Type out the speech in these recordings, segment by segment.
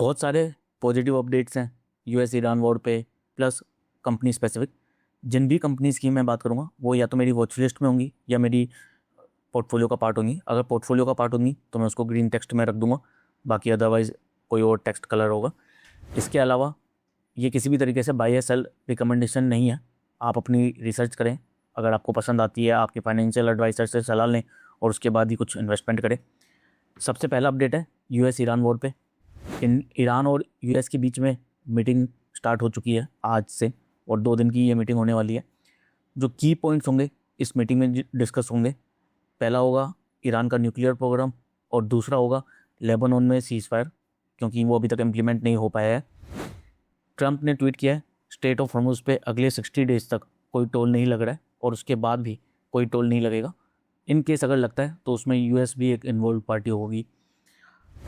बहुत सारे positive updates हैं यूएस ईरान वॉर पे, प्लस कंपनी स्पेसिफिक। जिन भी कंपनीज़ की मैं बात करूँगा वो या तो मेरी वॉच लिस्ट में होंगी या मेरी पोर्टफोलियो का पार्ट होंगी। अगर पोर्टफोलियो का पार्ट होंगी तो मैं उसको ग्रीन टेक्स्ट में रख दूँगा, बाकी अदरवाइज़ कोई और टेक्स्ट कलर होगा। इसके अलावा ये किसी भी तरीके से बाय या सेल रिकमेंडेशन नहीं है। आप अपनी रिसर्च करें, अगर आपको पसंद आती है आपके फाइनेंशियल एडवाइज़र से सलाह लें और उसके बाद ही कुछ इन्वेस्टमेंट करें। सबसे पहला अपडेट है यूएस ईरान वॉर पे। ईरान और यूएस के बीच में मीटिंग स्टार्ट हो चुकी है आज से, और 2 दिन की ये मीटिंग होने वाली है। जो की पॉइंट्स होंगे इस मीटिंग में डिस्कस होंगे, पहला होगा ईरान का न्यूक्लियर प्रोग्राम और दूसरा होगा लेबनान में सीज़ फायर, क्योंकि वो अभी तक इम्प्लीमेंट नहीं हो पाया है। ट्रंप ने ट्वीट किया है स्टेट ऑफ हॉर्मुज़ पे अगले 60 डेज तक कोई टोल नहीं लग रहा है और उसके बाद भी कोई टोल नहीं लगेगा। इन केस अगर लगता है तो उसमें यूएस भी एक इन्वॉल्व पार्टी होगी।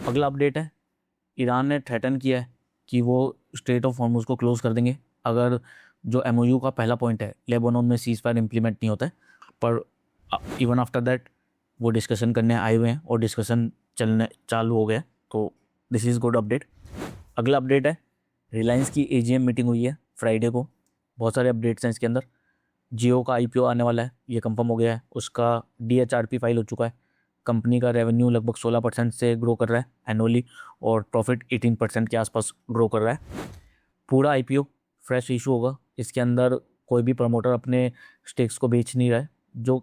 अगला अपडेट है ईरान ने थ्रेटन किया है कि वो स्टेट ऑफ हॉर्मुज़ को क्लोज़ कर देंगे अगर जो एमओयू का पहला पॉइंट है लेबनान में सीज़ फायर इम्प्लीमेंट नहीं होता है। पर इवन आफ्टर दैट वो डिस्कशन करने आए हुए हैं और डिस्कशन चालू हो गया। तो दिस इज़ गुड अपडेट। अगला अपडेट है रिलायंस की एजीएम मीटिंग हुई है फ्राइडे को। बहुत सारे अपडेट्स हैं इसके अंदर। जियो का आईपीओ आने वाला है, ये कंफर्म हो गया है। उसका डीएचआरपी फाइल हो चुका है। कंपनी का रेवेन्यू लगभग 16% से ग्रो कर रहा है एनुअली और प्रॉफिट 18% के आसपास ग्रो कर रहा है। पूरा आईपीओ फ्रेश इशू होगा। इसके अंदर कोई भी प्रमोटर अपने स्टेक्स को बेच नहीं रहा है। जो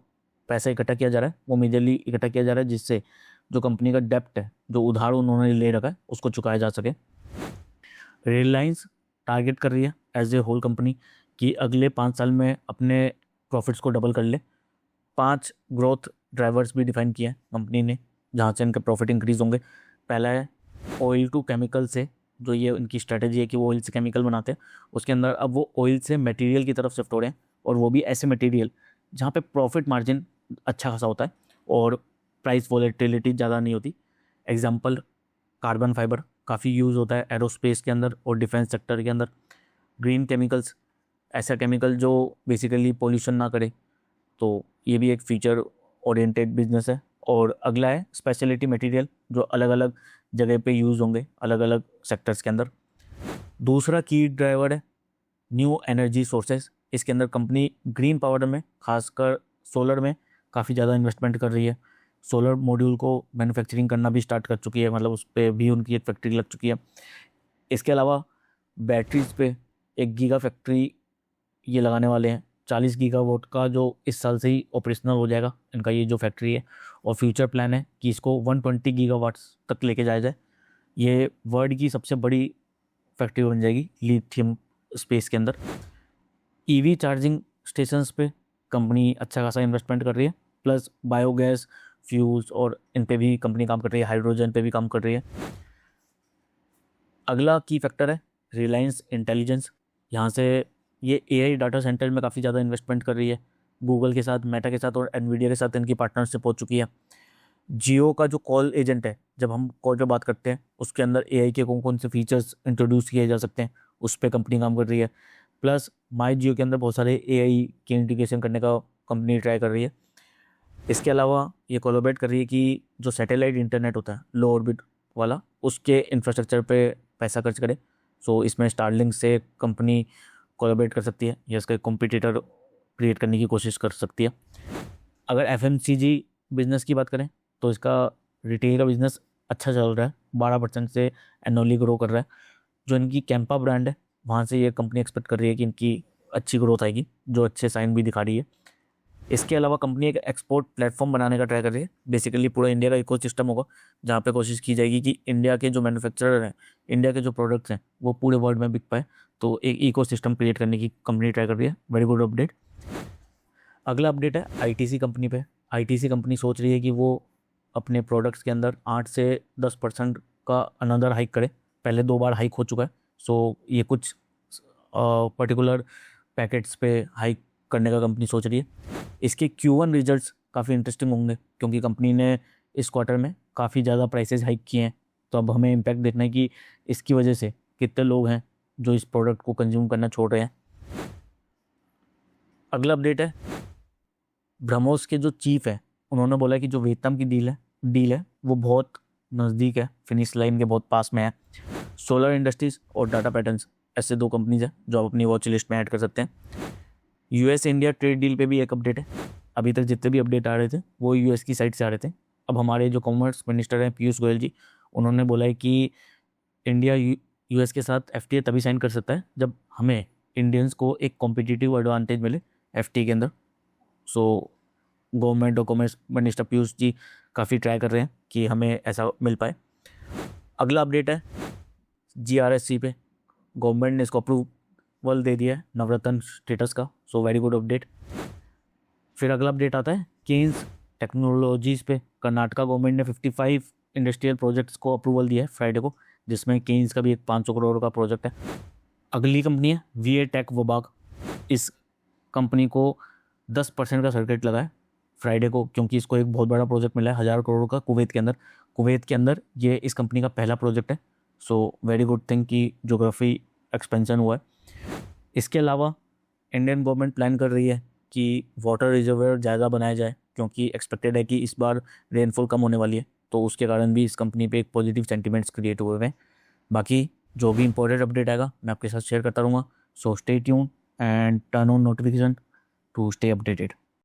पैसा इकट्ठा किया जा रहा है वो मेजरली इकट्ठा किया जा रहा है जिससे जो कंपनी का डेप्ट है, जो उधार उन्होंने ले रखा है, उसको चुकाया जा सके। रिलायंस टारगेट कर रही है एज ए होल कंपनी कि अगले 5 साल में अपने प्रॉफिट्स को डबल कर ले। 5 ग्रोथ ड्राइवर्स भी डिफाइन किए हैं कंपनी ने जहाँ से इनके प्रॉफिट इंक्रीज होंगे। पहला है ऑयल टू केमिकल से, जो ये इनकी स्ट्रेटजी है कि वो ऑयल से केमिकल बनाते हैं। उसके अंदर अब वो ऑयल से मटेरियल की तरफ शिफ्ट हो रहे हैं, और वो भी ऐसे मटेरियल जहाँ पे प्रॉफिट मार्जिन अच्छा खासा होता है और प्राइस वॉलेटिलिटी ज़्यादा नहीं होती। एग्जांपल कार्बन फाइबर काफ़ी यूज़ होता है एरोस्पेस के अंदर और डिफेंस सेक्टर के अंदर। ग्रीन केमिकल्स, ऐसा केमिकल जो बेसिकली पोल्यूशन ना करे, तो ये भी एक फीचर ओरिएंटेड बिजनेस है। और अगला है स्पेशलिटी मटेरियल, जो अलग अलग जगह पे यूज़ होंगे अलग अलग सेक्टर्स के अंदर। दूसरा की ड्राइवर है न्यू एनर्जी सोर्सेज। इसके अंदर कंपनी ग्रीन पावर में, खासकर सोलर में काफ़ी ज़्यादा इन्वेस्टमेंट कर रही है। सोलर मॉड्यूल को मैन्युफैक्चरिंग करना भी स्टार्ट कर चुकी है, मतलब उस पर भी उनकी एक फैक्ट्री लग चुकी है। इसके अलावा बैटरीज पे 1 गीगा फैक्ट्री ये लगाने वाले हैं। 40 गीगावाट का जो इस साल से ही ऑपरेशनल हो जाएगा इनका ये जो फैक्ट्री है। और फ्यूचर प्लान है कि इसको 120 गीगावाट्स तक लेके जाया जाए। ये वर्ल्ड की सबसे बड़ी फैक्ट्री बन जाएगी लिथियम स्पेस के अंदर। ईवी चार्जिंग स्टेशंस पे कंपनी अच्छा खासा इन्वेस्टमेंट कर रही है, प्लस बायोगैस फ्यूल्स और इन पे भी कंपनी काम कर रही है, हाइड्रोजन पे भी काम कर रही है। अगला की फैक्टर है रिलायंस इंटेलिजेंस। यहाँ से ये एआई डाटा सेंटर में काफ़ी ज़्यादा इन्वेस्टमेंट कर रही है। गूगल के साथ, मेटा के साथ और एनवीडिया के साथ इनकी पार्टनरशिप हो चुकी है। जियो का जो कॉल एजेंट है, जब हम कॉल पे बात करते हैं उसके अंदर एआई के कौन कौन से फीचर्स इंट्रोड्यूस किए जा सकते हैं, उस पर कंपनी काम कर रही है। प्लस माई जियो के अंदर बहुत सारे एआई के इंटीग्रेशन करने का कंपनी ट्राई कर रही है। इसके अलावा ये कोलैबोरेट कर रही है कि जो सैटेलाइट इंटरनेट होता है लो ऑर्बिट वाला, उसके इंफ्रास्ट्रक्चर पे पैसा खर्च करे। सो इसमें स्टारलिंक से कंपनी कोलैबोरेट कर सकती है या इसका कॉम्पिटिटर क्रिएट करने की कोशिश कर सकती है। अगर एफएमसीजी बिजनेस की बात करें तो इसका रिटेल का बिजनेस अच्छा चल रहा है, 12% से एनुअली ग्रो कर रहा है। जो इनकी कैंपा ब्रांड है वहाँ से ये कंपनी एक्सपेक्ट कर रही है कि इनकी अच्छी ग्रोथ आएगी, जो अच्छे साइन भी दिखा रही है। इसके अलावा कंपनी एक एक्सपोर्ट प्लेटफॉर्म बनाने का ट्राई कर रही है। बेसिकली पूरा इंडिया का इकोसिस्टम होगा जहाँ पे कोशिश की जाएगी कि इंडिया के जो मैन्युफैक्चरर हैं, इंडिया के जो प्रोडक्ट्स हैं, वो पूरे वर्ल्ड में बिक पाए। तो एक इकोसिस्टम क्रिएट करने की कंपनी ट्राई कर रही है। Very good update. अगला अपडेट है आईटीसी कंपनी पे। आईटीसी कंपनी सोच रही है कि वो अपने प्रोडक्ट्स के अंदर 8 से 10% का अनदर हाइक करे। पहले 2 बार हाइक हो चुका है, सो ये कुछ पर्टिकुलर पैकेट्स पे हाइक करने का कंपनी सोच रही है। इसके Q1 रिजल्ट्स काफ़ी इंटरेस्टिंग होंगे क्योंकि कंपनी ने इस क्वार्टर में काफ़ी ज़्यादा प्राइसेस हाइक किए हैं। तो अब हमें इम्पैक्ट देखना है कि इसकी वजह से कितने लोग हैं जो इस प्रोडक्ट को कंज्यूम करना छोड़ रहे हैं। अगला अपडेट है ब्रह्मोस के जो चीफ है उन्होंने बोला है कि जो वियतनाम की डील है वो बहुत नज़दीक है, फिनिश लाइन के बहुत पास में है। सोलर इंडस्ट्रीज़ और डाटा पैटर्न्स, ऐसे 2 कंपनीज हैं जो आप अपनी वॉच लिस्ट में ऐड कर सकते हैं। यूएस इंडिया ट्रेड डील पे भी एक अपडेट है। अभी तक जितने भी अपडेट आ रहे थे वो यूएस की साइड से आ रहे थे। अब हमारे जो कॉमर्स मिनिस्टर हैं पीयूष गोयल जी, उन्होंने बोला है कि इंडिया यूएस के साथ एफटीए तभी साइन कर सकता है जब हमें इंडियंस को एक कॉम्पिटिटिव एडवांटेज मिले एफटीए के अंदर। सो गवर्नमेंट और कॉमर्स मिनिस्टर पीयूष जी काफ़ी ट्राई कर रहे हैं कि हमें ऐसा मिल पाए। अगला अपडेट है जीआरएससी पे, गवर्नमेंट ने इसको अप्रूवल दे दिया है नवरत्न स्टेटस का। So very good update. फिर अगला अपडेट आता है केन्स टेक्नोलॉजीज़ पे। कर्नाटका गवर्नमेंट ने 55 इंडस्ट्रियल प्रोजेक्ट्स को अप्रूवल दिया है फ्राइडे को, जिसमें केन्स का भी एक 500 करोड़ का प्रोजेक्ट है। अगली कंपनी है वीए टेक वोबाग। इस कंपनी को 10% का सर्किट लगा है फ्राइडे को, क्योंकि इसको एक बहुत बड़ा प्रोजेक्ट मिला है 1000 करोड़ का कुवैत के अंदर ये इस कंपनी का पहला प्रोजेक्ट है। सो वेरी गुड थिंग कि ज्योग्राफी एक्सपेंशन हुआ है। इसके अलावा इंडियन गवर्नमेंट प्लान कर रही है कि वाटर रिजर्वर ज़्यादा बनाया जाए, क्योंकि एक्सपेक्टेड है कि इस बार रेनफॉल कम होने वाली है, तो उसके कारण भी इस कंपनी पे एक पॉजिटिव सेंटिमेंट्स क्रिएट हुए हैं। बाकी जो भी इंपॉर्टेंट अपडेट आएगा मैं आपके साथ शेयर करता रहूँगा। So stay tune and turn on notification to stay updated.